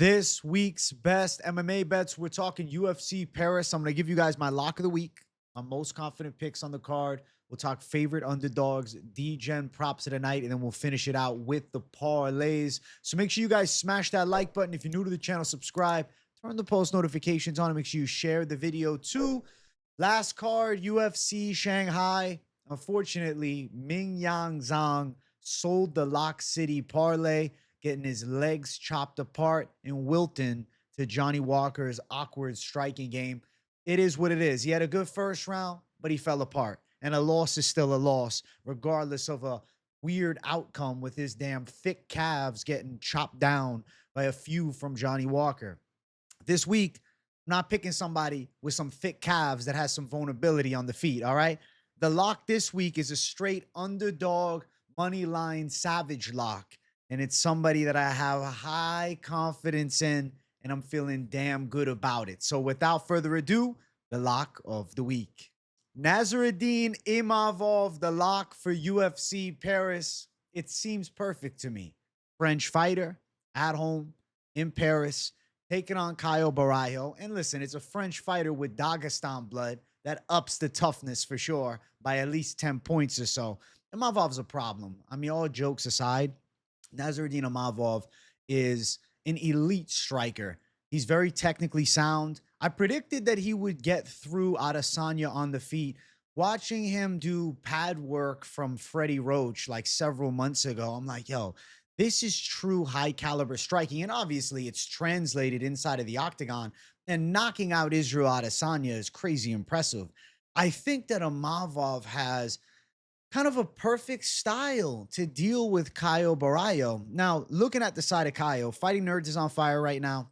This week's best MMA bets, we're talking UFC Paris. I'm going to give you guys my lock of the week, my most confident picks on the card. We'll talk favorite underdogs, Degen Props of the night, and then we'll finish it out with the parlays. So make sure you guys smash that like button. If you're new to the channel, subscribe, turn the post notifications on, and make sure you share the video too. Last card, UFC Shanghai. Unfortunately, Ming Yang Zhang sold the Lock City parlay, getting his legs chopped apart in Wilton to Johnny Walker's awkward striking game. It is what it is. He had a good first round, but he fell apart. And a loss is still a loss, regardless of a weird outcome with his damn thick calves getting chopped down by a few from Johnny Walker. This week, I'm not picking somebody with some thick calves that has some vulnerability on the feet, all right? The lock this week is a straight underdog money line savage lock. And it's somebody that I have high confidence in, and I'm feeling damn good about it. So without further ado, the lock of the week. Nasruddin Imavov, the lock for UFC Paris. It seems perfect to me. French fighter, at home, in Paris, taking on Borralho. And listen, it's a French fighter with Dagestan blood that ups the toughness for sure by at least 10 points or so. Imavov's a problem. I mean, all jokes aside, Nasruddin Imavov is an elite striker. He's very technically sound. I predicted that he would get through Adesanya on the feet. Watching him do pad work from Freddie Roach like several months ago, I'm like, yo, this is true high caliber striking. And obviously it's translated inside of the octagon, and knocking out Israel Adesanya is crazy impressive. I think that Imavov has kind of a perfect style to deal with Borralho. Now, looking at the side of Fighting Nerds is on fire right now,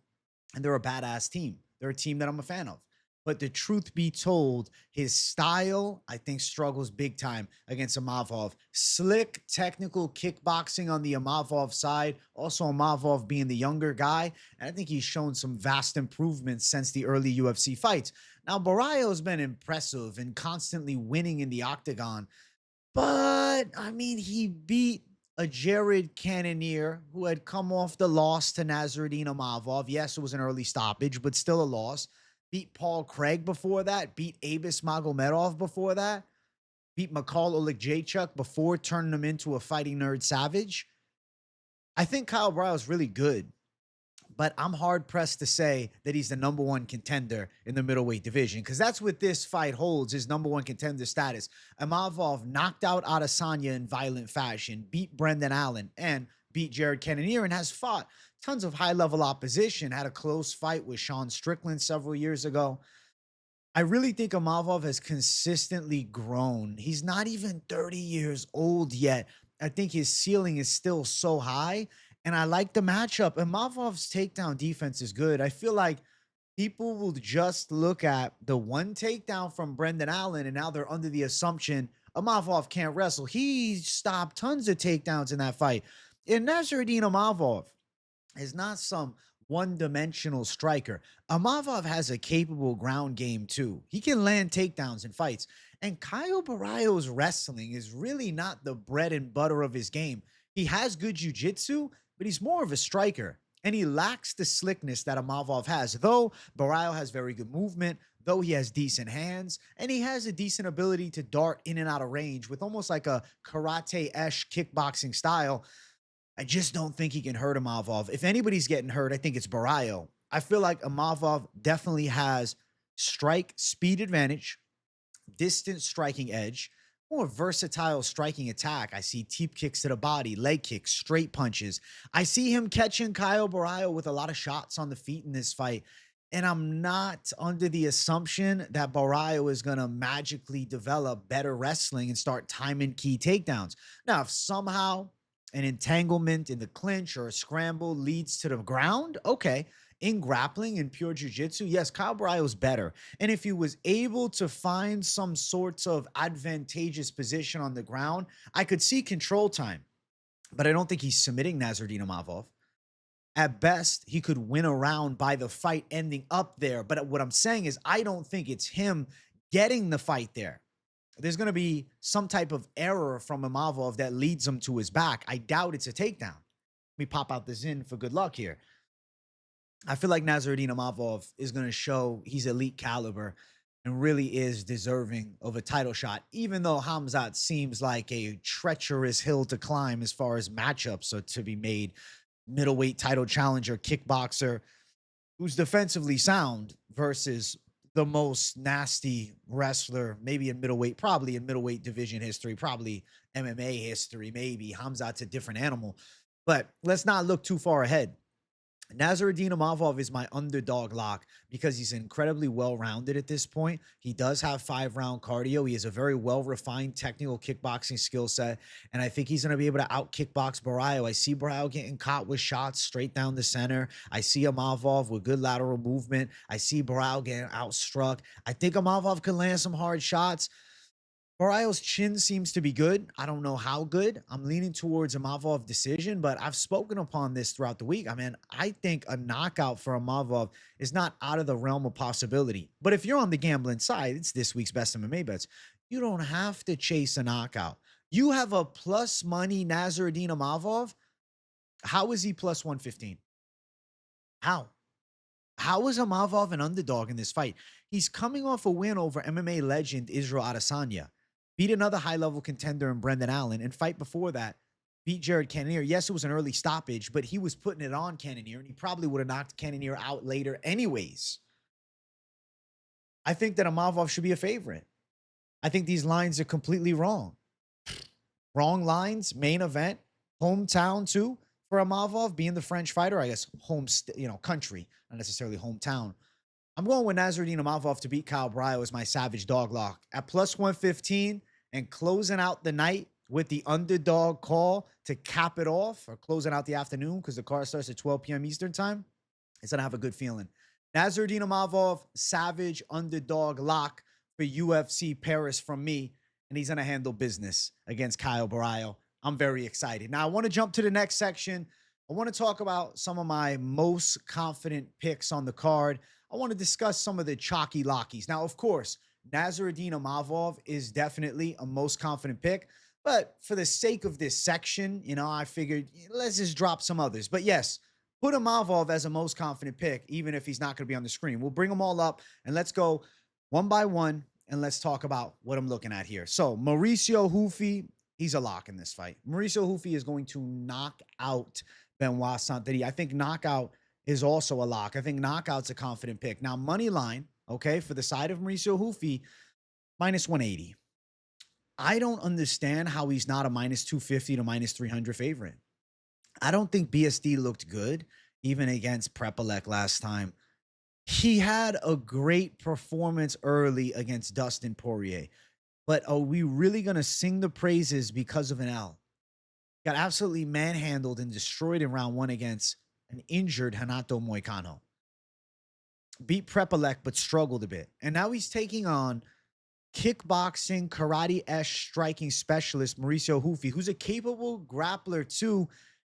and they're a badass team. They're a team that I'm a fan of. But the truth be told, his style, I think, struggles big time against Imavov. Slick, technical kickboxing on the Imavov side. Also, Imavov being the younger guy. And I think he's shown some vast improvements since the early UFC fights. Now, Borralho's been impressive and constantly winning in the octagon. But, I mean, he beat a Jared Cannonier who had come off the loss to Nasruddin Imavov. Yes, it was an early stoppage, but still a loss. Beat Paul Craig before that. Beat Abus Magomedov before that. Beat McCall Olegchuk before turning him into a Fighting Nerd Savage. I think Borralho is really good, but I'm hard-pressed to say that he's the number one contender in the middleweight division, because that's what this fight holds, his number one contender status. Imavov knocked out Adesanya in violent fashion, beat Brendan Allen, and beat Jared Cannonier, and has fought tons of high-level opposition, had a close fight with Sean Strickland several years ago. I really think Imavov has consistently grown. He's not even 30 years old yet. I think his ceiling is still so high, and I like the matchup. Imavov's takedown defense is good. I feel like people will just look at the one takedown from Brendan Allen, and now they're under the assumption Imavov can't wrestle. He stopped tons of takedowns in that fight. And Nasruddin Imavov is not some one-dimensional striker. Imavov has a capable ground game too. He can land takedowns in fights. And Borralho's wrestling is really not the bread and butter of his game. He has good jiu-jitsu, but he's more of a striker. And he lacks the slickness that Imavov has. Though Borralho has very good movement, though he has decent hands, and he has a decent ability to dart in and out of range with almost like a karate-esque kickboxing style, I just don't think he can hurt Imavov. If anybody's getting hurt, I think it's Borralho. I feel like Imavov definitely has strike speed advantage, distance striking edge, more versatile striking attack. I see teep kicks to the body, leg kicks, straight punches. I see him catching Borralho with a lot of shots on the feet in this fight. And I'm not under the assumption that Borralho is going to magically develop better wrestling and start timing key takedowns. Now, if somehow an entanglement in the clinch or a scramble leads to the ground, okay. In grappling and pure jiu-jitsu, yes, Borralho is better. And if he was able to find some sorts of advantageous position on the ground, I could see control time. But I don't think he's submitting Nasruddin Imavov. At best, he could win a round by the fight ending up there. But what I'm saying is I don't think it's him getting the fight there. There's going to be some type of error from Imavov that leads him to his back. I doubt it's a takedown. Let me pop out the Zin for good luck here. I feel like Nasruddin Imavov is going to show he's elite caliber and really is deserving of a title shot, even though Khamzat seems like a treacherous hill to climb as far as matchups are to be made. Middleweight title challenger, kickboxer, who's defensively sound versus the most nasty wrestler, maybe in middleweight, probably in middleweight division history, probably MMA history, maybe. Khamzat's a different animal. But let's not look too far ahead. Nasruddin Imavov is my underdog lock because he's incredibly well-rounded at this point. He does have 5-round cardio. He has a very well-refined technical kickboxing skill set, and I think he's going to be able to out-kickbox Borralho. I see Borralho getting caught with shots straight down the center. I see Imavov with good lateral movement. I see Borralho getting outstruck. I think Imavov can land some hard shots. Borralho's chin seems to be good. I don't know how good. I'm leaning towards a Imavov decision, but I've spoken upon this throughout the week. I mean, I think a knockout for Imavov is not out of the realm of possibility. But if you're on the gambling side, it's this week's best MMA bets. You don't have to chase a knockout. You have a plus money Nasruddin Imavov. How is he plus 115? How? How is Imavov an underdog in this fight? He's coming off a win over MMA legend Israel Adesanya. Beat another high-level contender in Brendan Allen, and fight before that, beat Jared Cannonier. Yes, it was an early stoppage, but he was putting it on Cannonier, and he probably would have knocked Cannonier out later anyways. I think that Imavov should be a favorite. I think these lines are completely wrong. Wrong lines, main event, hometown too, for Imavov being the French fighter. I guess home, country, not necessarily hometown. I'm going with Nasruddin Imavov to beat Kyle Borralho as my savage dog lock at plus 115 and closing out the night with the underdog call to cap it off, or closing out the afternoon because the card starts at 12 p.m. Eastern time. It's going to have a good feeling. Nasruddin Imavov, savage underdog lock for UFC Paris from me, and he's going to handle business against Kyle Borralho. I'm very excited. Now, I want to jump to the next section. I want to talk about some of my most confident picks on the card. I want to discuss some of the chalky lockies. Now, of course, Nasruddin Imavov is definitely a most confident pick, but for the sake of this section, I figured let's just drop some others. But yes, put Imavov as a most confident pick, even if he's not going to be on the screen. We'll bring them all up and let's go one by one and let's talk about what I'm looking at here. So Mauricio Ruffy, he's a lock in this fight. Mauricio Ruffy is going to knock out Benoit Saint-Denis. I think knockout is also a lock. I think knockout's a confident pick. Now, money line, okay, for the side of Mauricio Ruffy, minus 180. I don't understand how he's not a minus 250 to minus 300 favorite. I don't think BSD looked good, even against Prepolek last time. He had a great performance early against Dustin Poirier, but are we really going to sing the praises because of an L? Got absolutely manhandled and destroyed in round one against an injured Renato Moicano. Beat Prepolek, but struggled a bit. And now he's taking on kickboxing, karate-esque striking specialist Mauricio Ruffy, who's a capable grappler too.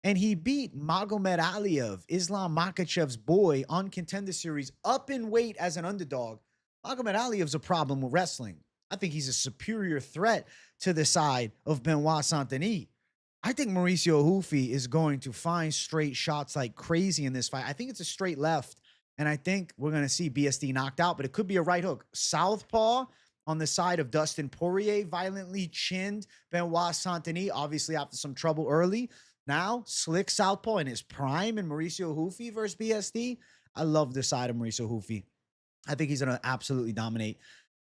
And he beat Magomed Aliyev, Islam Makhachev's boy, on Contender Series, up in weight as an underdog. Magomed Aliyev's a problem with wrestling. I think he's a superior threat to the side of Benoit Saint-Denis. I think Mauricio Ruffy is going to find straight shots like crazy in this fight. I think it's a straight left, and I think we're going to see BSD knocked out, but it could be a right hook. Southpaw on the side of Dustin Poirier, violently chinned Benoit Saint-Denis, obviously after some trouble early. Now, slick southpaw in his prime, and Mauricio Ruffy versus BSD. I love the side of Mauricio Ruffy. I think he's going to absolutely dominate.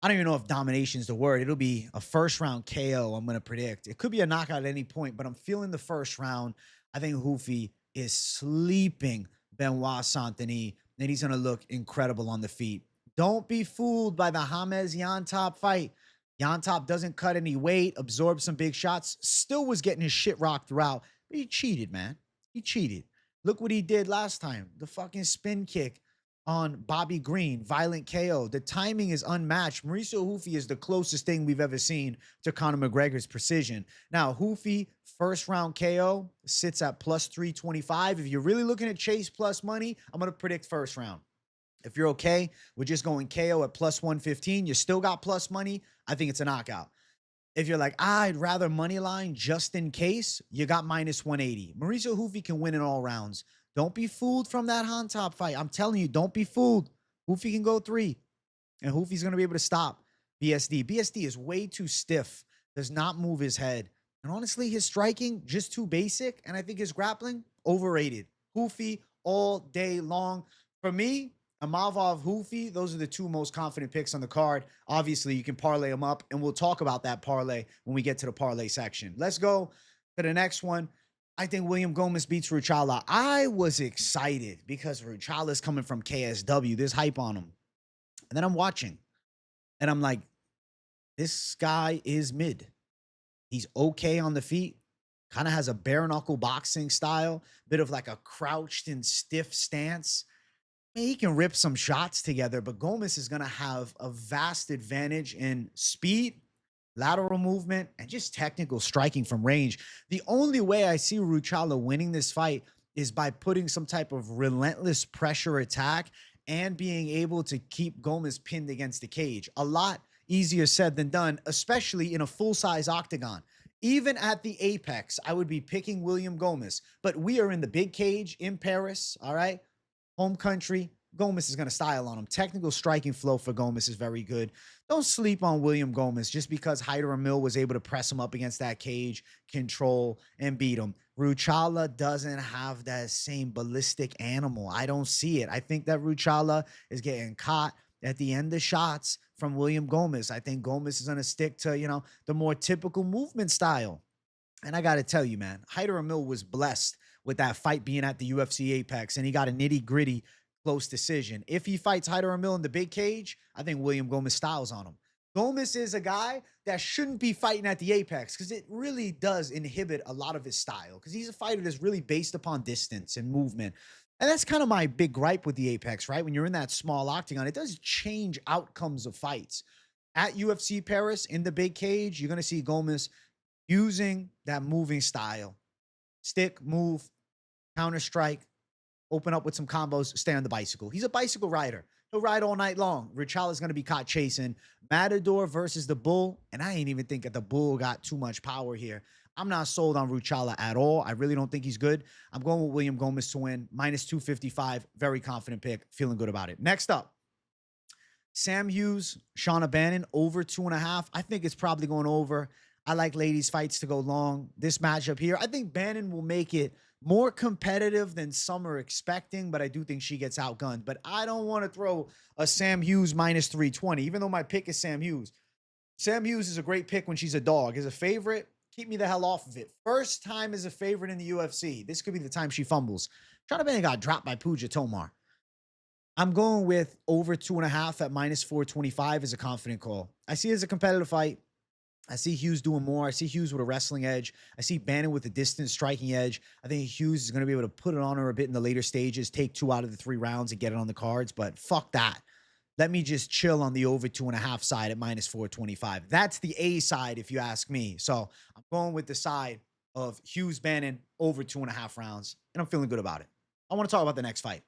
I don't even know if domination is the word. It'll be a first-round KO, I'm going to predict. It could be a knockout at any point, but I'm feeling the first round. I think Ruffy is sleeping Benoit Saint-Denis, and he's going to look incredible on the feet. Don't be fooled by the James Yantop fight. Yantop doesn't cut any weight, absorbed some big shots, still was getting his shit rocked throughout, but he cheated, man. He cheated. Look what he did last time. The fucking spin kick on Bobby Green, violent KO. The timing is unmatched. Mauricio Ruffy is the closest thing we've ever seen to Conor McGregor's precision. Now, Ruffy, first round KO, sits at plus 325. If you're really looking at chase plus money, I'm going to predict first round. If you're okay with just going KO at plus 115, you still got plus money, I think it's a knockout. If you're like, I'd rather money line just in case, you got minus 180. Mauricio Ruffy can win in all rounds. Don't be fooled from that Han top fight. I'm telling you, don't be fooled. Hoofy can go 3, and Hoofy's going to be able to stop BSD. BSD is way too stiff, does not move his head. And honestly, his striking, just too basic. And I think his grappling, overrated. Hoofy all day long. For me, Imavov, Hoofy, those are the 2 most confident picks on the card. Obviously, you can parlay them up, and we'll talk about that parlay when we get to the parlay section. Let's go to the next one. I think William Gomez beats Ruchala. I was excited because Ruchala's coming from KSW. There's hype on him. And then I'm watching, and I'm like, this guy is mid. He's okay on the feet. Kind of has a bare knuckle boxing style, bit of like a crouched and stiff stance. I mean, he can rip some shots together, but Gomez is going to have a vast advantage in speed, lateral movement, and just technical striking from range. The only way I see Ruchala winning this fight is by putting some type of relentless pressure attack and being able to keep Gomez pinned against the cage. A lot easier said than done, especially in a full-size octagon. Even at the apex, I would be picking William Gomez, but we are in the big cage in Paris, all right? Home country. Gomez is going to style on him. Technical striking flow for Gomez is very good. Don't sleep on William Gomez just because Hyder Emil was able to press him up against that cage, control, and beat him. Ruchala doesn't have that same ballistic animal. I don't see it. I think that Ruchala is getting caught at the end of shots from William Gomez. I think Gomez is going to stick to, you know, the more typical movement style. And I got to tell you, man, Hyder Emil was blessed with that fight being at the UFC Apex, and he got a nitty-gritty close decision. If he fights Hyder Emil in the big cage, I think William Gomez styles on him. Gomez is a guy that shouldn't be fighting at the Apex because it really does inhibit a lot of his style because he's a fighter that's really based upon distance and movement. And that's kind of my big gripe with the Apex, right? When you're in that small octagon, it does change outcomes of fights. At UFC Paris, in the big cage, you're going to see Gomez using that moving style. Stick, move, counter strike, open up with some combos, stay on the bicycle. He's a bicycle rider. He'll ride all night long. Ruchala's going to be caught chasing. Matador versus the Bull, and I ain't even think that the Bull got too much power here. I'm not sold on Ruchala at all. I really don't think he's good. I'm going with William Gomez to win. Minus 255. Very confident pick. Feeling good about it. Next up, Sam Hughes, Shauna Bannon, over 2.5. I think it's probably going over. I like ladies' fights to go long. This matchup here, I think Bannon will make it more competitive than some are expecting, but I do think she gets outgunned. But I don't want to throw a Sam Hughes minus 320, even though my pick is Sam Hughes. Sam Hughes is a great pick when she's a dog. As a favorite, keep me the hell off of it. First time as a favorite in the UFC. This could be the time she fumbles. Shauna Bannon got dropped by Puja Tomar. I'm going with over 2.5 at minus 425 as a confident call. I see it as a competitive fight. I see Hughes doing more. I see Hughes with a wrestling edge. I see Bannon with a distance striking edge. I think Hughes is going to be able to put it on her a bit in the later stages, take 2 out of the 3 rounds and get it on the cards. But fuck that. Let me just chill on the over 2.5 side at minus 425. That's the A side, if you ask me. So I'm going with the side of Hughes Bannon over 2.5 rounds, and I'm feeling good about it. I want to talk about the next fight.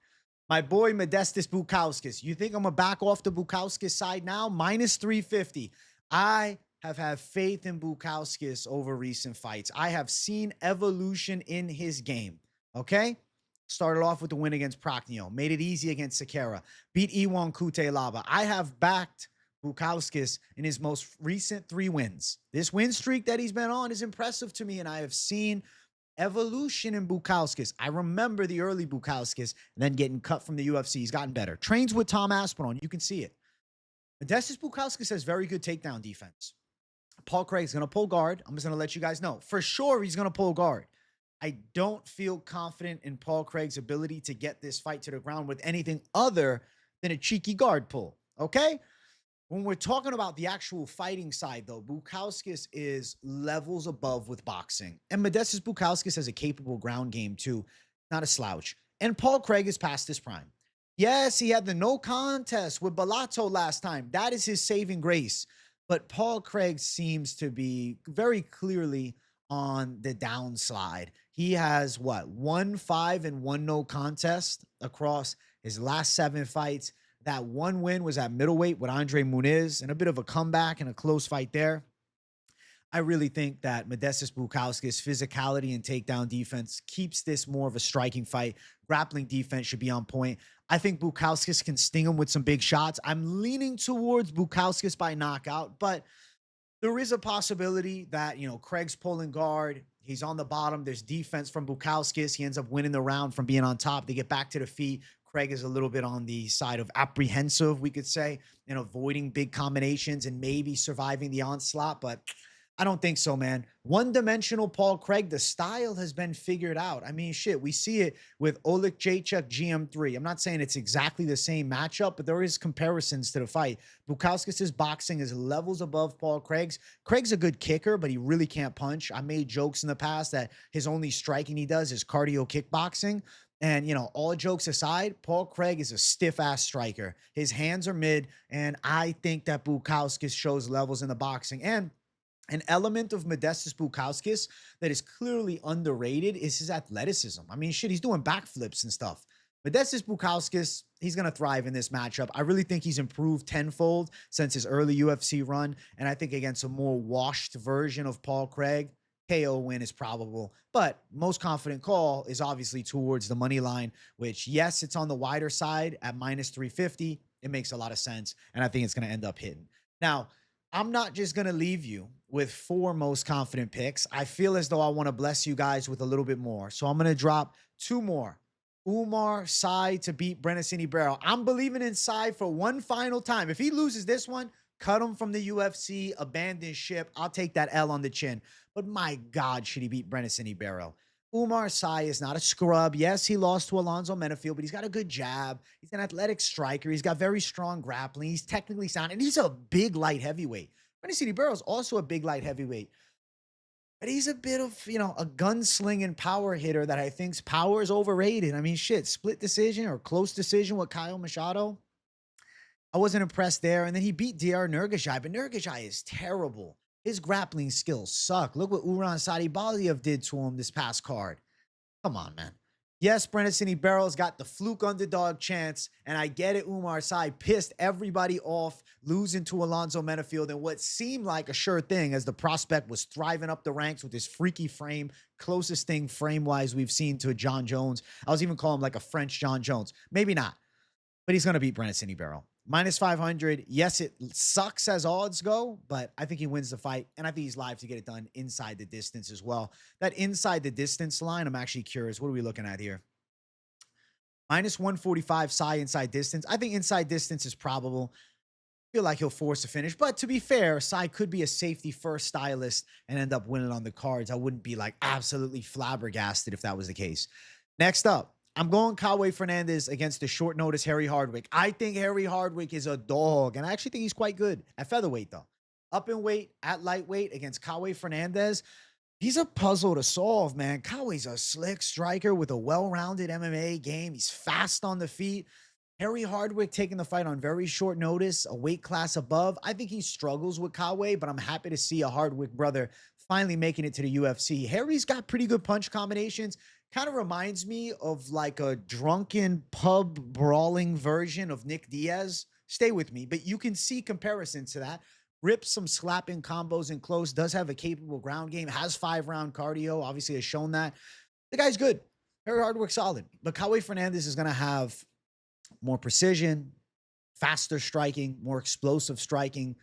My boy Modestas Bukauskas. You think I'm going to back off the Bukauskas side now? Minus 350. I have had faith in Bukauskas over recent fights. I have seen evolution in his game, okay? Started off with the win against Prochnio, made it easy against Sakara, beat Iwan Kutelaba. I have backed Bukauskas in his most recent 3 wins. This win streak that he's been on is impressive to me, and I have seen evolution in Bukauskas. I remember the early Bukauskas and then getting cut from the UFC. He's gotten better. Trains with Tom Aspinall. You can see it. Modestas Bukauskas has very good takedown defense. Paul Craig's going to pull guard. I'm just going to let you guys know. For sure, he's going to pull guard. I don't feel confident in Paul Craig's ability to get this fight to the ground with anything other than a cheeky guard pull, okay? When we're talking about the actual fighting side, though, Bukauskas is levels above with boxing. And Modestas Bukauskas has a capable ground game, too. Not a slouch. And Paul Craig is past his prime. Yes, he had the no contest with Bellato last time. That is his saving grace. But Paul Craig seems to be very clearly on the downslide. He has, 1-5 and 1 no contest across his last 7 fights. That 1 win was at middleweight with Andre Muniz and a bit of a comeback and a close fight there. I really think that Modestas Bukauskas' physicality and takedown defense keeps this more of a striking fight. Grappling defense should be on point. I think Bukauskas can sting him with some big shots. I'm leaning towards Bukauskas by knockout, but there is a possibility that, Craig's pulling guard. He's on the bottom. There's defense from Bukauskas. He ends up winning the round from being on top. They get back to the feet. Craig is a little bit on the side of apprehensive, we could say, and avoiding big combinations and maybe surviving the onslaught. But I don't think so, man. One-dimensional Paul Craig, the style has been figured out. I mean, shit, we see it with Oleg Jacek GM3. I'm not saying it's exactly the same matchup, but there is comparisons to the fight. Bukauskas' boxing is levels above Paul Craig's. Craig's a good kicker, but he really can't punch. I made jokes in the past that his only striking he does is cardio kickboxing. And, all jokes aside, Paul Craig is a stiff-ass striker. His hands are mid, and I think that Bukauskas shows levels in the boxing. And an element of Modestas Bukauskas that is clearly underrated is his athleticism. I mean, shit, he's doing backflips and stuff. Modestas Bukauskas, he's going to thrive in this matchup. I really think he's improved tenfold since his early UFC run, and I think against a more washed version of Paul Craig, KO win is probable. But most confident call is obviously towards the money line, which, yes, it's on the wider side at minus 350. It makes a lot of sense, and I think it's going to end up hitting. Now, I'm not just going to leave you with 4 most confident picks. I feel as though I want to bless you guys with a little bit more. So I'm going to drop 2 more. Oumar Sy to beat Brennison Ribeiro. I'm believing in Sy for one final time. If he loses this one, cut him from the UFC, abandon ship. I'll take that L on the chin. But my God, should he beat Brennison Ribeiro? Oumar Sy is not a scrub. Yes, he lost to Alonzo Menafield, but he's got a good jab. He's an athletic striker. He's got very strong grappling. He's technically sound, and he's a big light heavyweight. Brennison Ribeiro is also a big light heavyweight. But he's a bit of, a gunslinging power hitter that I think's power is overrated. I mean, shit, split decision or close decision with Kyle Machado. I wasn't impressed there. And then he beat DR Nurgajai, but Nurgajai is terrible. His grappling skills suck. Look what Uran Sadibaliev did to him this past card. Come on, man. Yes, Brennison Ribeiro's got the fluke underdog chance, and I get it. Oumar Sy pissed everybody off, losing to Alonzo Menafield in what seemed like a sure thing as the prospect was thriving up the ranks with his freaky frame, closest thing frame-wise we've seen to a John Jones. I was even calling him like a French John Jones. Maybe not, but he's going to beat Brennison Ribeiro. Minus 500. Yes, it sucks as odds go, but I think he wins the fight, and I think he's live to get it done inside the distance as well. That inside the distance line, I'm actually curious. What are we looking at here? Minus 145 Sy inside distance. I think inside distance is probable. I feel like he'll force a finish, but to be fair, Sy could be a safety first stylist and end up winning on the cards. I wouldn't be like absolutely flabbergasted if that was the case. Next up, I'm going Kawe Fernandez against the short notice Harry Hardwick. I think Harry Hardwick is a dog, and I actually think he's quite good at featherweight, though. Up in weight, at lightweight against Kawe Fernandez, he's a puzzle to solve, man. Kawe's a slick striker with a well-rounded MMA game. He's fast on the feet. Harry Hardwick taking the fight on very short notice, a weight class above. I think he struggles with Kawe, but I'm happy to see a Hardwick brother finally making it to the UFC. Harry's got pretty good punch combinations. Kind of reminds me of like a drunken pub brawling version of Nick Diaz. Stay with me, but you can see comparisons to that. Rips some slapping combos in close, does have a capable ground game, has 5-round cardio, obviously has shown that. The guy's good. Harry Hardwick solid. But Kawe Fernandez is going to have more precision, faster striking, more explosive striking,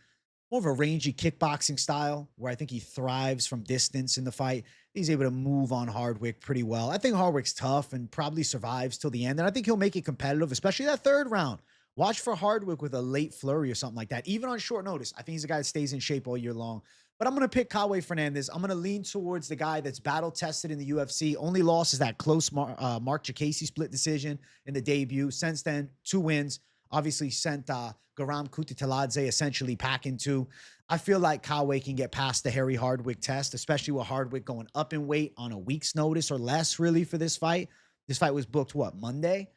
more of a rangy kickboxing style where I think he thrives from distance in the fight. He's able to move on Hardwick pretty well. I think Hardwick's tough and probably survives till the end. And I think he'll make it competitive, especially that 3rd round. Watch for Hardwick with a late flurry or something like that. Even on short notice, I think he's a guy that stays in shape all year long. But I'm going to pick Kawe Fernandez. I'm going to lean towards the guy that's battle-tested in the UFC. Only loss is that close Mark Jacasey split decision in the debut. Since then, 2 wins. Obviously sent Garam Kutiteladze essentially packing 2. I feel like Kawe can get past the Harry Hardwick test, especially with Hardwick going up in weight on a week's notice or less, really, for this fight. This fight was booked, what, Monday?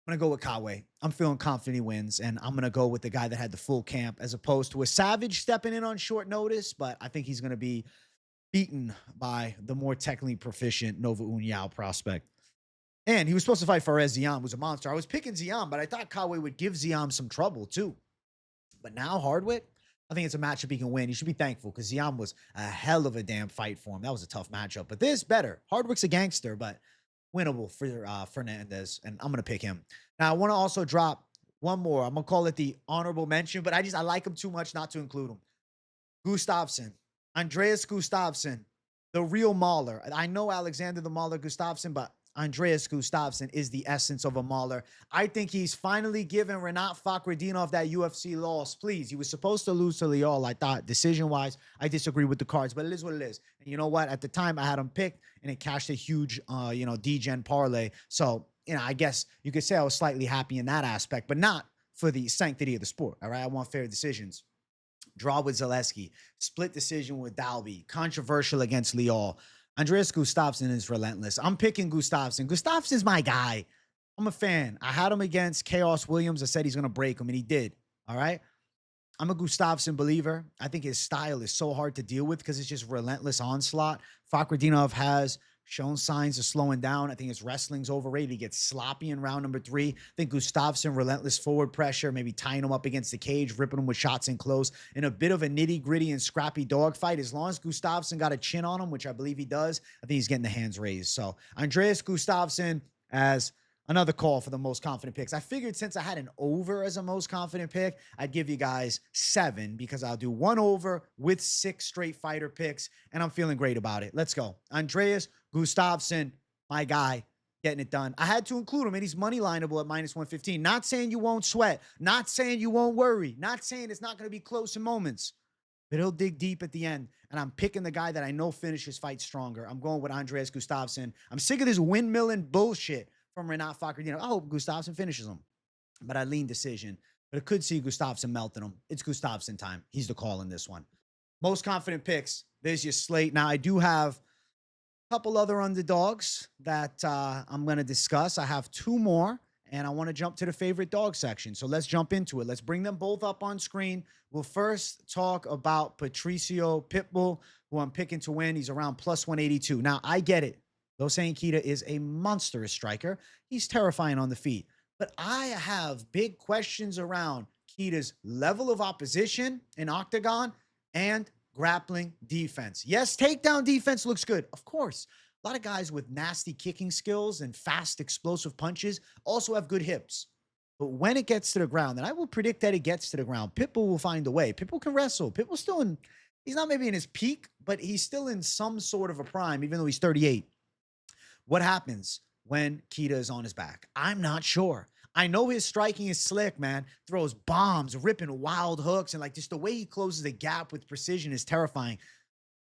I'm going to go with Kawe. I'm feeling confident he wins, and I'm going to go with the guy that had the full camp as opposed to a Savage stepping in on short notice, but I think he's going to be beaten by the more technically proficient Nova Uniao prospect. And he was supposed to fight Fares Ziam, who's a monster. I was picking Ziam, but I thought Kawe would give Ziam some trouble, too. But now Hardwick, I think it's a matchup he can win. He should be thankful because Ziam was a hell of a damn fight for him. That was a tough matchup. But this better. Hardwick's a gangster, but winnable for Fernandez, and I'm gonna pick him. Now I want to also drop one more. I'm gonna call it the honorable mention, but I like him too much not to include him. Gustafsson, Andreas Gustafsson, the real mauler. I know Alexander the Mauler Gustafsson, but Andreas Gustafsson is the essence of a mauler. I think he's finally given Renat Fakhretdinov that UFC loss. Please, he was supposed to lose to Lial, I thought. Decision-wise, I disagree with the cards, but it is what it is. And you know what? At the time, I had him picked, and it cashed a huge, Degen parlay. So, I guess you could say I was slightly happy in that aspect, but not for the sanctity of the sport, all right? I want fair decisions. Draw with Zaleski, split decision with Dalby, controversial against Lial. Andreas Gustafsson is relentless. I'm picking Gustafsson. Gustafsson's my guy. I'm a fan. I had him against Chaos Williams. I said he's going to break him, and he did. All right? I'm a Gustafsson believer. I think his style is so hard to deal with because it's just relentless onslaught. Fakhretdinov has shown signs of slowing down. I think his wrestling's overrated. He gets sloppy in round number 3. I think Gustafsson, relentless forward pressure, maybe tying him up against the cage, ripping him with shots in close, in a bit of a nitty-gritty and scrappy dogfight. As long as Gustafsson got a chin on him, which I believe he does, I think he's getting the hands raised. So Andreas Gustafsson as another call for the most confident picks. I figured since I had an over as a most confident pick, I'd give you guys 7 because I'll do 1 over with 6 straight fighter picks, and I'm feeling great about it. Let's go. Andreas Gustafsson, my guy, getting it done. I had to include him, and he's money lineable at -115. Not saying you won't sweat. Not saying you won't worry. Not saying it's not going to be close in moments. But he'll dig deep at the end, and I'm picking the guy that I know finishes fights stronger. I'm going with Andreas Gustafsson. I'm sick of this windmilling bullshit from Renat Fakhretdinov. I hope Gustafsson finishes him, but I lean decision. But I could see Gustafsson melting him. It's Gustafsson time. He's the call in this one. Most confident picks. There's your slate. Now, I do have a couple other underdogs that I'm going to discuss. I have 2 more, and I want to jump to the favorite dog section. So let's jump into it. Let's bring them both up on screen. We'll first talk about Patricio Pitbull, who I'm picking to win. He's around +182. Now, I get it. Though saying Kita is a monstrous striker, he's terrifying on the feet. But I have big questions around Kita's level of opposition in octagon and grappling defense. Yes, takedown defense looks good. Of course. A lot of guys with nasty kicking skills and fast, explosive punches also have good hips. But when it gets to the ground, and I will predict that it gets to the ground, Pitbull will find a way. Pitbull can wrestle. Pitbull's still in, he's not maybe in his peak, but he's still in some sort of a prime, even though he's 38. What happens when Kita is on his back? I'm not sure. I know his striking is slick, man. Throws bombs, ripping wild hooks, and just the way he closes the gap with precision is terrifying.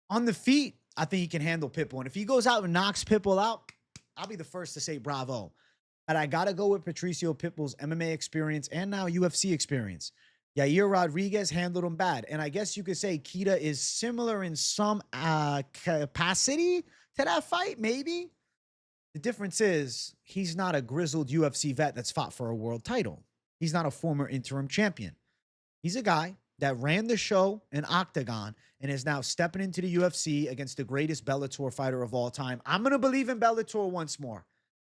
On the feet, I think he can handle Pitbull. And if he goes out and knocks Pitbull out, I'll be the first to say bravo. But I got to go with Patricio Pitbull's MMA experience and now UFC experience. Yair Rodriguez handled him bad. And I guess you could say Kita is similar in some capacity to that fight, maybe. The difference is he's not a grizzled UFC vet that's fought for a world title. He's not a former interim champion. He's a guy that ran the show in Octagon and is now stepping into the UFC against the greatest Bellator fighter of all time. I'm going to believe in Bellator once more.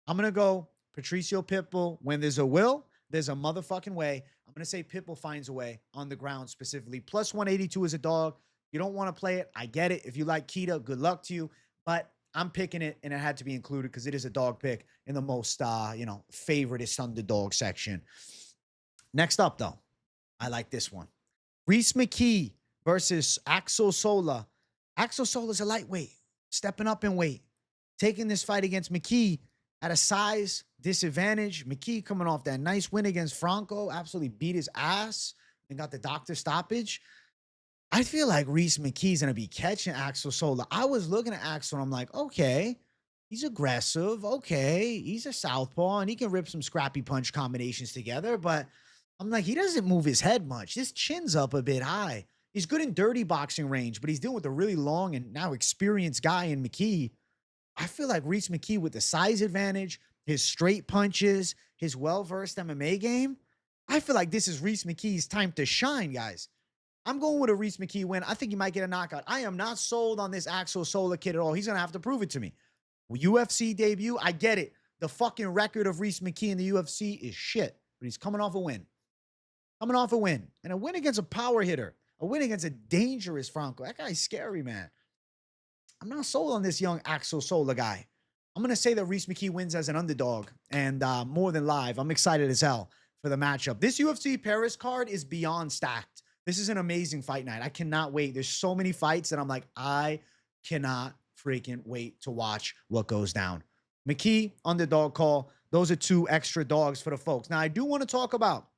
I'm going to go Patricio Pitbull. When there's a will, there's a motherfucking way. I'm going to say Pitbull finds a way on the ground specifically. +182 is a dog. You don't want to play it. I get it. If you like Kita, good luck to you. But I'm picking it, and it had to be included because it is a dog pick in the most, favoritist underdog section. Next up, though, I like this one. Rhys McKee versus Axel Sola. Axel Sola's a lightweight, stepping up in weight, taking this fight against McKee at a size disadvantage. McKee coming off that nice win against Franco, absolutely beat his ass and got the doctor stoppage. I feel like Rhys McKee's going to be catching Axel Sola. I was looking at Axel, and I'm like, okay, he's aggressive. Okay, he's a southpaw, and he can rip some scrappy punch combinations together. But I'm like, he doesn't move his head much. His chin's up a bit high. He's good in dirty boxing range, but he's dealing with a really long and now experienced guy in McKee. I feel like Rhys McKee with the size advantage, his straight punches, his well-versed MMA game, I feel like this is Rhys McKee's time to shine, guys. I'm going with a Rhys McKee win. I think he might get a knockout. I am not sold on this Axel Sola kid at all. He's going to have to prove it to me. UFC debut, I get it. The fucking record of Rhys McKee in the UFC is shit, but he's coming off a win. Coming off a win. And a win against a power hitter. A win against a dangerous Franco. That guy's scary, man. I'm not sold on this young Axel Sola guy. I'm going to say that Rhys McKee wins as an underdog and more than live. I'm excited as hell for the matchup. This UFC Paris card is beyond stacked. This is an amazing fight night. I cannot wait. There's so many fights that I'm like, I cannot freaking wait to watch what goes down. McKee, underdog call. Those are 2 extra dogs for the folks. Now, I do want to talk about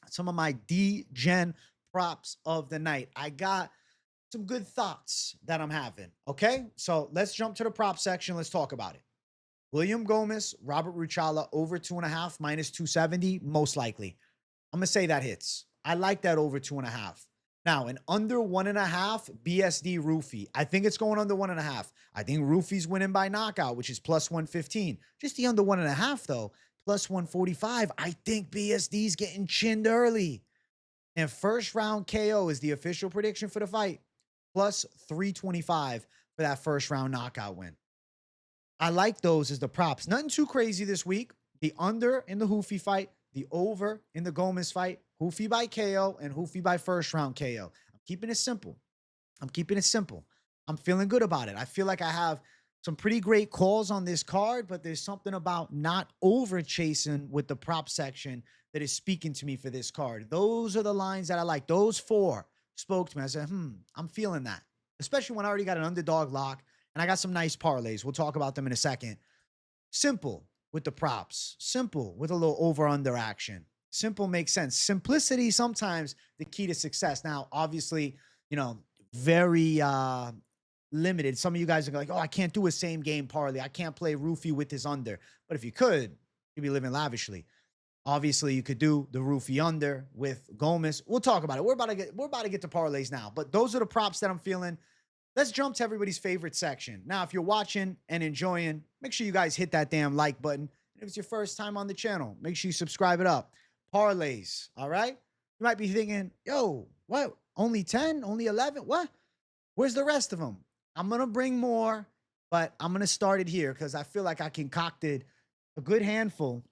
some of my Degen props of the night. I got some good thoughts that I'm having, okay? So let's jump to the prop section. Let's talk about it. William Gomez, Robert Ruchala, over 2.5, minus 270, most likely. I'm going to say that hits. I like that over 2.5. Now, an under 1.5, BSD Ruffy. I think it's going under 1.5. I think Ruffy's winning by knockout, which is plus 115. Just the under 1.5, though, plus 145. I think BSD's getting chinned early. And first round KO is the official prediction for the fight, plus 325 for that first round knockout win. I like those as the props. Nothing too crazy this week. The under in the Ruffy fight, the over in the Gomez fight, Ruffy by KO and Ruffy by first round KO. I'm keeping it simple. I'm feeling good about it. I feel like I have some pretty great calls on this card, but there's something about not over chasing with the prop section that is speaking to me for this card. Those are the lines that I like. Those 4 spoke to me. I said, I'm feeling that, especially when I already got an underdog lock and I got some nice parlays. We'll talk about them in a second. Simple with the props. Simple with a little over-under action. Simple makes sense. Simplicity sometimes the key to success. Now, obviously, very limited. Some of you guys are like, oh, I can't do a same game parlay. I can't play Ruffy with his under. But if you could, you'd be living lavishly. Obviously, you could do the Ruffy under with Gomez. We'll talk about it. We're about to get to parlays now. But those are the props that I'm feeling. Let's jump to everybody's favorite section. Now, if you're watching and enjoying, make sure you guys hit that damn like button. If it's your first time on the channel, make sure you subscribe it up. Parlays, all right? You might be thinking, yo, what? Only 10? Only 11? What? Where's the rest of them? I'm going to bring more, but I'm going to start it here because I feel like I concocted a good handful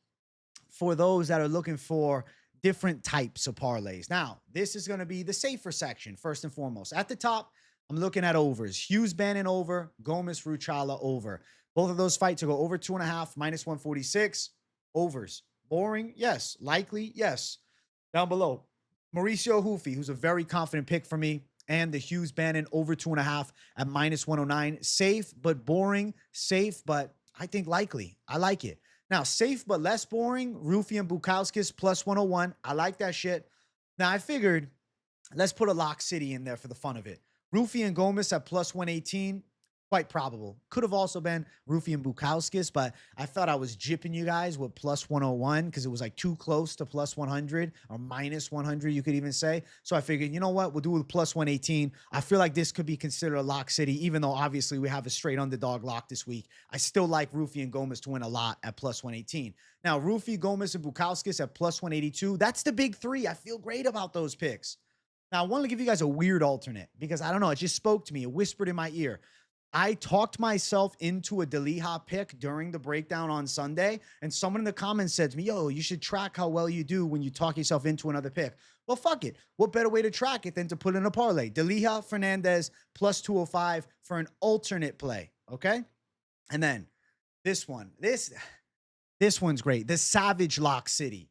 for those that are looking for different types of parlays. Now, this is going to be the safer section, first and foremost. At the top, I'm looking at overs. Hughes, Bannon over, Gomez, Ruchala over. Both of those fights will go over 2.5, minus 146. Overs. Boring? Yes. Likely? Yes. Down below, Mauricio Ruffy, who's a very confident pick for me, and the Hughes Bannon over 2.5 at minus 109. Safe, but boring. Safe, but I think likely. I like it. Now, safe, but less boring. Ruffy and Bukauskas plus 101. I like that shit. Now, I figured let's put a lock city in there for the fun of it. Ruffy and Gomez at plus 118. Quite probable. Could have also been Ruffy and Bukauskas, but I thought I was jipping you guys with plus 101 because it was like too close to plus 100 or minus 100, you could even say. So I figured, you know what? We'll do it with plus 118. I feel like this could be considered a lock city, even though obviously we have a straight underdog lock this week. I still like Ruffy and Gomez to win a lot at plus 118. Now, Ruffy, Gomez, and Bukauskas at plus 182. That's the big 3. I feel great about those picks. Now, I want to give you guys a weird alternate because I don't know. It just spoke to me. It whispered in my ear. I talked myself into a Delija pick during the breakdown on Sunday, and someone in the comments said to me, yo, you should track how well you do when you talk yourself into another pick. Well, fuck it. What better way to track it than to put in a parlay? Delija, Fernandez, plus 205 for an alternate play, okay? And then this one. This one's great. The Savage Lock City.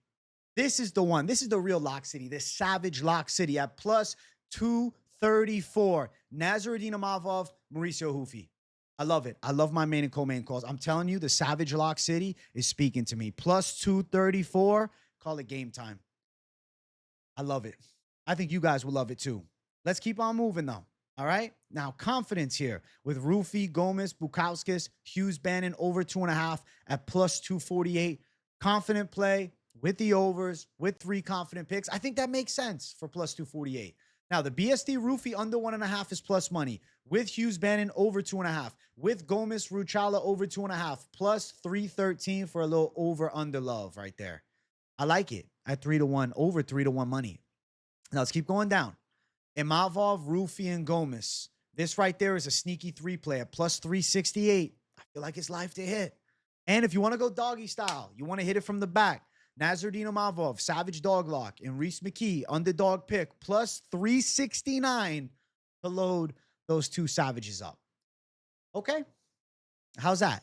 This is the one. This is the real Lock City. The Savage Lock City at plus 234. Nasruddin Imavov, Mauricio Ruffy. I love it. I love my main and co-main calls. I'm telling you, the Savage Lock City is speaking to me. Plus 234. Call it game time. I love it. I think you guys will love it too. Let's keep on moving though. All right. Now, confidence here with Ruffy, Gomez, Bukauskas, Hughes, Bannon over 2.5 at plus 248. Confident play with the overs, with 3 confident picks. I think that makes sense for plus 248. Now, the BSD Ruffy under 1.5 is plus money. With Hughes Bannon over 2.5. With Gomez Ruchala over 2.5. Plus 313 for a little over under love right there. I like it at 3-1, over 3-1 money. Now, let's keep going down. Imavov, Ruffy, and Gomez. This right there is a sneaky 3 play at plus 368. I feel like it's live to hit. And if you want to go doggy style, you want to hit it from the back, Nasruddin Imavov, Savage Doglock, and Rhys McKee, underdog pick, plus 369 to load those two Savages up. Okay. How's that?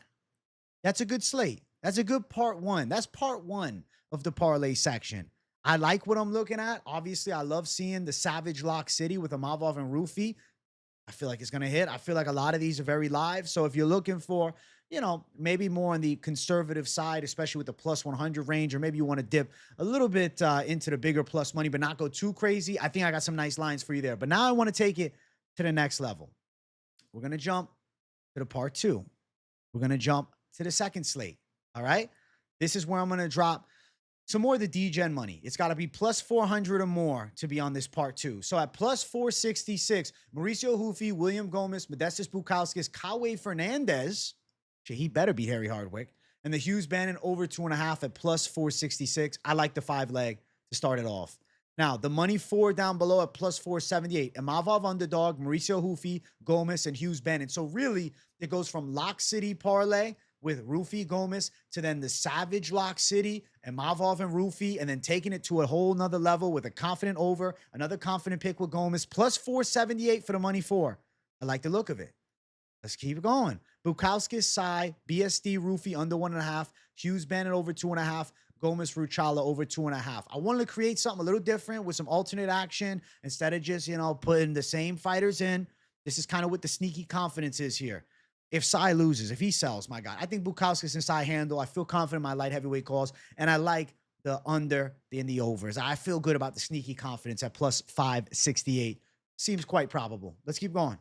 That's a good slate. That's a good part one. That's part one of the parlay section. I like what I'm looking at. Obviously, I love seeing the Savage Lock City with Imavov and Ruffy. I feel like it's going to hit. I feel like a lot of these are very live. So if you're looking for, you know, maybe more on the conservative side, especially with the plus 100 range, or maybe you want to dip a little bit into the bigger plus money, but not go too crazy, I think I got some nice lines for you there. But now I want to take it to the next level. We're going to jump to the part two. We're going to jump to the second slate. All right. This is where I'm going to drop some more of the Degen money. It's got to be plus 400 or more to be on this part two. So at plus 466, Mauricio Ruffy, William Gomez, Modestas Bukauskas, Kawe Fernandez. He better be Harry Hardwick. And the Hughes Bannon over 2.5 at plus 466. I like the 5 leg to start it off. Now, the money 4 down below at plus 478. Imavov underdog, Mauricio Ruffy, Gomez, and Hughes Bannon. So really, it goes from Lock City parlay with Ruffy, Gomez, to then the Savage Lock City, Imavov and Ruffy, and then taking it to a whole nother level with a confident over, another confident pick with Gomez, plus 478 for the money 4. I like the look of it. Let's keep going. Bukauskas, Sy, BSD, Ruffy under 1.5, Hughes Bannon over 2.5, Gomez, Ruchala over 2.5. I wanted to create something a little different with some alternate action instead of just, you know, putting the same fighters in. This is kind of what the sneaky confidence is here. If Sy loses, if he sells, my God, I think Bukauskas and Sy handle. I feel confident in my light heavyweight calls, and I like the under in the overs. I feel good about the sneaky confidence at plus 568. Seems quite probable. Let's keep going.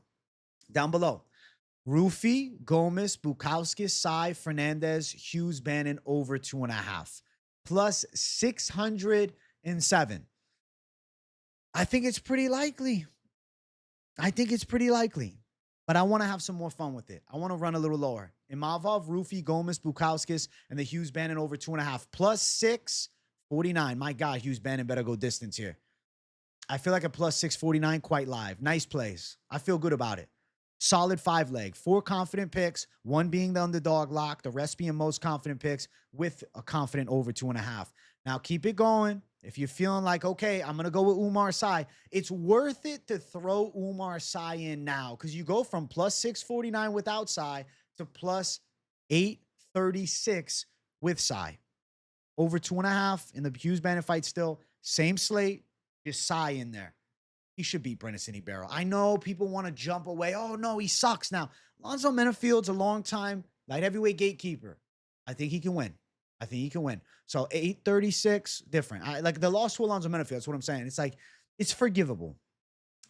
Down below. Ruffy, Gomez, Bukauskas, Sy, Fernandez, Hughes, Bannon over 2.5. Plus 607. I think it's pretty likely. But I want to have some more fun with it. I want to run a little lower. Imavov, Ruffy, Gomez, Bukauskas, and the Hughes Bannon over 2.5. Plus 649. My God, Hughes Bannon better go distance here. I feel like a plus 649 quite live. Nice plays. I feel good about it. Solid 5 leg. 4 confident picks. 1 being the underdog lock. The rest being most confident picks with a confident over 2.5. Now keep it going. If you're feeling like, okay, I'm going to go with Oumar Sy, it's worth it to throw Oumar Sy in now because you go from plus 649 without Sy to plus 836 with Sy. Over 2.5 in the Hughes Bannon fight still. Same slate, just Sy in there. He should beat Ribeiro. I know people want to jump away. Oh, no, he sucks now. Alonzo Menifield's a long-time light heavyweight gatekeeper. I think he can win. So 836, different. I like the loss to Alonzo Menafield. That's what I'm saying. It's like, it's forgivable.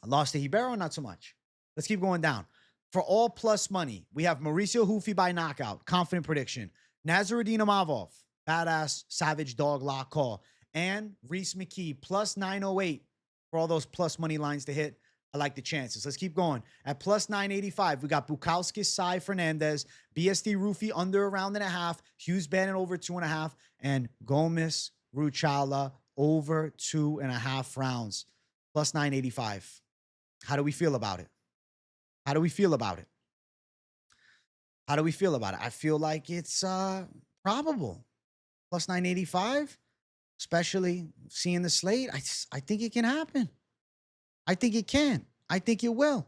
I lost to Ribeiro, not so much. Let's keep going down. For all plus money, we have Mauricio Ruffy by knockout. Confident prediction. Nasruddin Imavov, badass, savage dog lock call. And Rhys McKee, plus 908 for all those plus money lines to hit. I like the chances. Let's keep going. At plus 985, we got Bukauskas, Sy, Fernandez, BSD, Ruffy under a round and a half, Hughes Bannon over 2.5, and Gomez, Ruchala over 2.5 rounds. Plus 985. How do we feel about it? I feel like it's probable. Plus 985, especially seeing the slate. I think it can happen. I think it can. I think it will.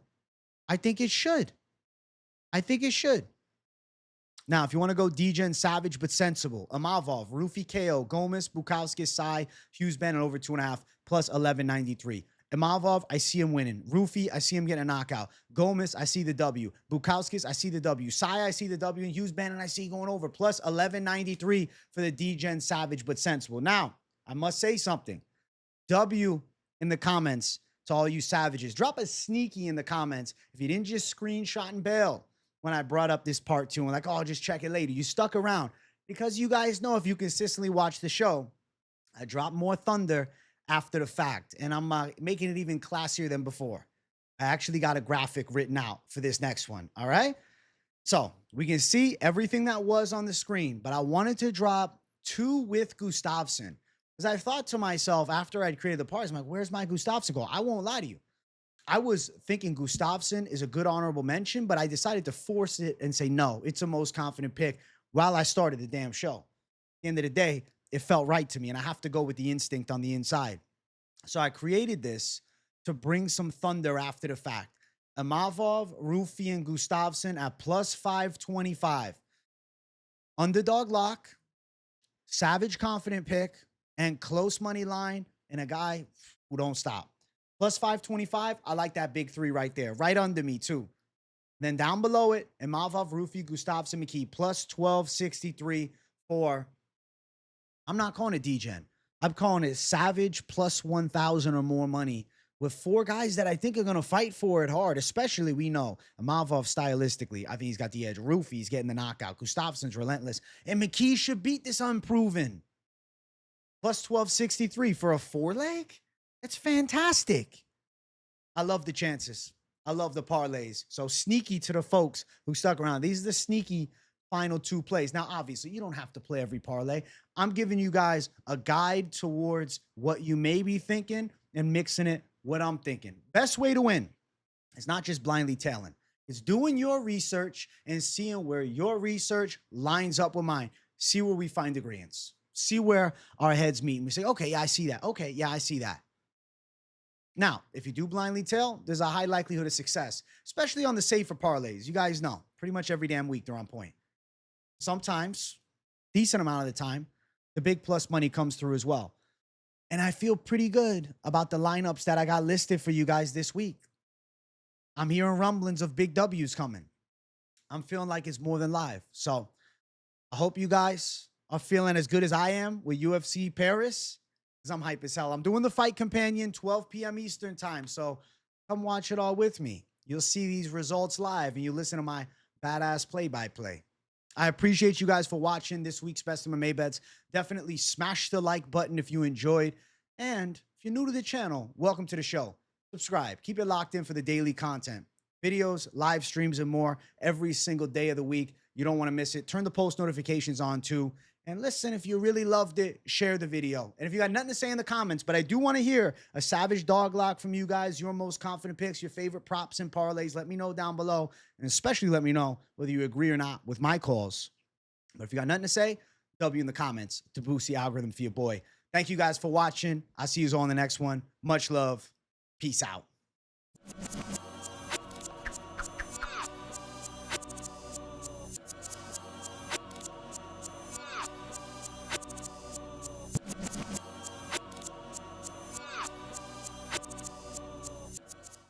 I think it should. Now, if you want to go Degen savage but sensible, Imavov, Ruffy KO, Gomez, Bukauskas, Sy, Hughes Bannon over 2.5, plus 1193. Imavov, I see him winning. Ruffy, I see him getting a knockout. Gomez, I see the W. Bukauskas, I see the W. Sy, I see the W. And Hughes Bannon, I see going over. Plus 1193 for the Degen savage but sensible. Now, I must say something. W in the comments to all you savages. Drop a sneaky in the comments if you didn't just screenshot and bail when I brought up this part 2 and like, oh, just check it later. You stuck around because you guys know if you consistently watch the show, I drop more thunder after the fact, and I'm making it even classier than before. I actually got a graphic written out for this next one, all right? So we can see everything that was on the screen, but I wanted to drop 2 with Gustafsson. Because I thought to myself after I'd created the parts, I'm like, where's my Gustafsson goal? I won't lie to you. I was thinking Gustafsson is a good honorable mention, but I decided to force it and say, no, it's a most confident pick while I started the damn show. At the end of the day, it felt right to me, and I have to go with the instinct on the inside. So I created this to bring some thunder after the fact. Imavov, Ruffy, and Gustafsson at plus 525. Underdog lock, savage confident pick, and close money line, and a guy who don't stop. Plus 525, I like that big three right there. Right under me, too. Then down below it, Imavov, Ruffy, Gustafsson, McKee, plus 1263 for, I'm not calling it Degen. I'm calling it savage plus 1,000 or more money with four guys that I think are going to fight for it hard, especially we know Imavov stylistically. I think he's got the edge. Ruffy's getting the knockout. Gustafsson's relentless. And McKee should beat this unproven. Plus 1263 for a four-leg? That's fantastic. I love the chances. I love the parlays. So sneaky to the folks who stuck around. These are the sneaky final two plays. Now, obviously, you don't have to play every parlay. I'm giving you guys a guide towards what you may be thinking and mixing it what I'm thinking. Best way to win is not just blindly tailing. It's doing your research and seeing where your research lines up with mine. See where we find agreements. See where our heads meet. And we say, okay, yeah, I see that. Okay, yeah, I see that. Now, if you do blindly tail, there's a high likelihood of success, especially on the safer parlays. You guys know, pretty much every damn week they're on point. Sometimes, decent amount of the time, the big plus money comes through as well. And I feel pretty good about the lineups that I got listed for you guys this week. I'm hearing rumblings of big W's coming. I'm feeling like it's more than live. So I hope you guys are feeling as good as I am with UFC Paris, because I'm hype as hell. I'm doing the Fight Companion, 12 p.m. Eastern time. So come watch it all with me. You'll see these results live and you listen to my badass play-by-play. I appreciate you guys for watching this week's Best MMA Bets. Definitely smash the like button if you enjoyed. And if you're new to the channel, welcome to the show. Subscribe. Keep it locked in for the daily content. Videos, live streams, and more every single day of the week. You don't want to miss it. Turn the post notifications on too. And listen, if you really loved it, share the video. And if you got nothing to say in the comments, but I do want to hear a savage dog lock from you guys, your most confident picks, your favorite props and parlays, let me know down below. And especially let me know whether you agree or not with my calls. But if you got nothing to say, W in the comments to boost the algorithm for your boy. Thank you guys for watching. I'll see you all in the next one. Much love. Peace out.